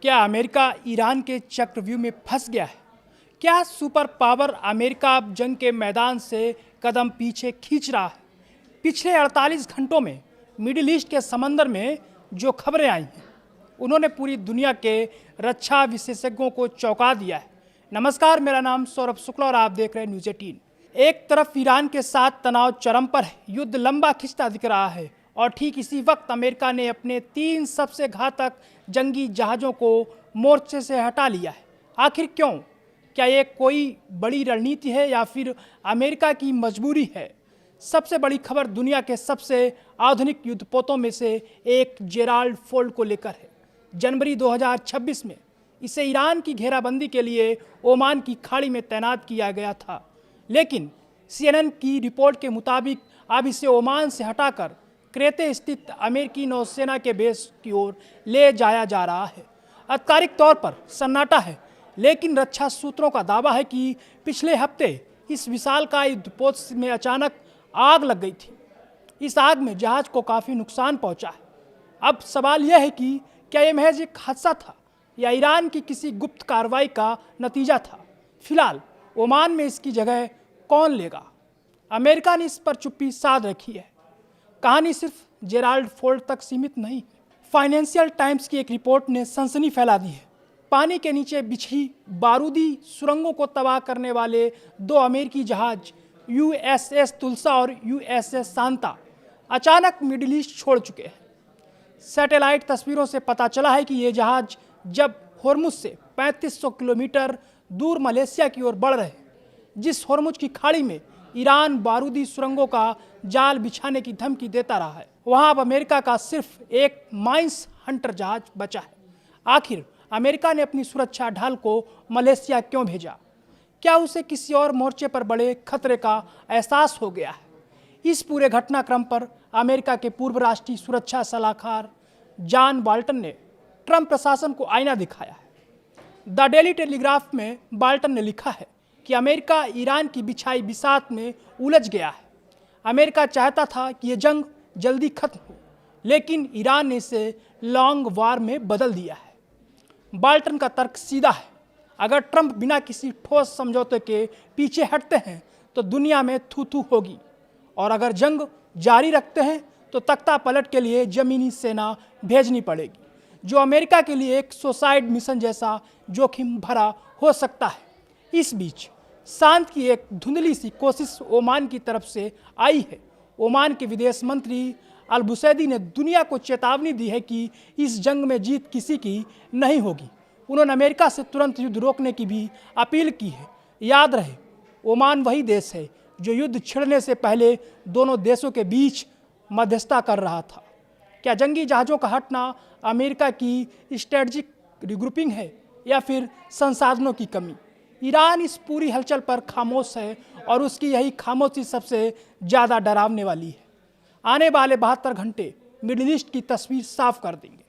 क्या America Iran के चक्रव्यूह में फंस गया है? क्या सुपर पावर अमेरिका अब जंग के मैदान से कदम पीछे खींच रहा है? पिछले 48 घंटों में मिडिल ईस्ट के समंदर में जो खबरें आई हैं, उन्होंने पूरी दुनिया के रक्षा विशेषज्ञों को चौंका दिया है। नमस्कार, मेरा नाम सौरभ शुक्ला और आप देख रहे हैं न्यूज़ 18। एक तरफ ईरान के साथ तनाव चरम पर है, युद्ध लंबा खिंचता दिख रहा है और ठीक इसी वक्त अमेरिका ने अपने 3 सबसे घातक जंगी जहाज़ों को मोर्चे से हटा लिया है। आखिर क्यों? क्या ये कोई बड़ी रणनीति है या फिर अमेरिका की मजबूरी है? सबसे बड़ी खबर दुनिया के सबसे आधुनिक युद्धपोतों में से एक जेराल्ड फोल्ड को लेकर है। जनवरी 2026 में इसे ईरान की घेराबंदी के लिए ओमान की खाड़ी में तैनात किया गया था, लेकिन CNN की रिपोर्ट के मुताबिक अब इसे ओमान से हटाकर क्रेते स्थित अमेरिकी नौसेना के बेस की ओर ले जाया जा रहा है। आधिकारिक तौर पर सन्नाटा है, लेकिन रक्षा सूत्रों का दावा है कि पिछले हफ्ते इस विशालकाय युद्धपोत में अचानक आग लग गई थी। इस आग में जहाज को काफ़ी नुकसान पहुंचा है। अब सवाल यह है कि क्या यह महज एक हादसा था या ईरान की किसी गुप्त कार्रवाई का नतीजा था? फिलहाल ओमान में इसकी जगह कौन लेगा? अमेरिका ने इस पर चुप्पी साध रखी है। कहानी सिर्फ जेराल्ड फोल्ड तक सीमित नहीं है। फाइनेंशियल टाइम्स की एक रिपोर्ट ने सनसनी फैला दी है। पानी के नीचे बिछी बारूदी सुरंगों को तबाह करने वाले 2 अमेरिकी जहाज USS तुलसा और USS शांता अचानक मिडिल ईस्ट छोड़ चुके हैं। सैटेलाइट तस्वीरों से पता चला है कि ये जहाज जब होर्मुज से 3500 किलोमीटर दूर मलेशिया की ओर बढ़ रहे हैं, जिस होर्मुज की खाड़ी में ईरान बारूदी सुरंगों का जाल बिछाने की धमकी देता रहा है, वहां अब अमेरिका का सिर्फ एक माइंस हंटर जहाज बचा है। आखिर अमेरिका ने अपनी सुरक्षा ढाल को मलेशिया क्यों भेजा? क्या उसे किसी और मोर्चे पर बड़े खतरे का एहसास हो गया है? इस पूरे घटनाक्रम पर अमेरिका के पूर्व राष्ट्रीय सुरक्षा सलाहकार जॉन बोल्टन ने ट्रंप प्रशासन को आईना दिखाया है। द डेली टेलीग्राफ में बोल्टन ने लिखा है कि अमेरिका ईरान की बिछाई बिसात में उलझ गया है। अमेरिका चाहता था कि यह जंग जल्दी खत्म हो, लेकिन ईरान ने इसे लॉन्ग वॉर में बदल दिया है। बोल्टन का तर्क सीधा है। अगर ट्रंप बिना किसी ठोस समझौते के पीछे हटते हैं तो दुनिया में थू-थू होगी, और अगर जंग जारी रखते हैं तो तख्ता पलट के लिए जमीनी सेना भेजनी पड़ेगी, जो अमेरिका के लिए एक सुसाइड मिशन जैसा जोखिम भरा हो सकता है। इस बीच शांत की एक धुंधली सी कोशिश ओमान की तरफ से आई है। ओमान के विदेश मंत्री अल-बुसैदी ने दुनिया को चेतावनी दी है कि इस जंग में जीत किसी की नहीं होगी। उन्होंने अमेरिका से तुरंत युद्ध रोकने की भी अपील की है। याद रहे, ओमान वही देश है जो युद्ध छिड़ने से पहले दोनों देशों के बीच मध्यस्थता कर रहा था। क्या जंगी जहाज़ों का हटना अमेरिका की स्ट्रेटजिक रिग्रुपिंग है या फिर संसाधनों की कमी? ईरान इस पूरी हलचल पर खामोश है और उसकी यही खामोशी सबसे ज़्यादा डरावने वाली है। आने वाले 72 घंटे मिडिल ईस्ट की तस्वीर साफ कर देंगे।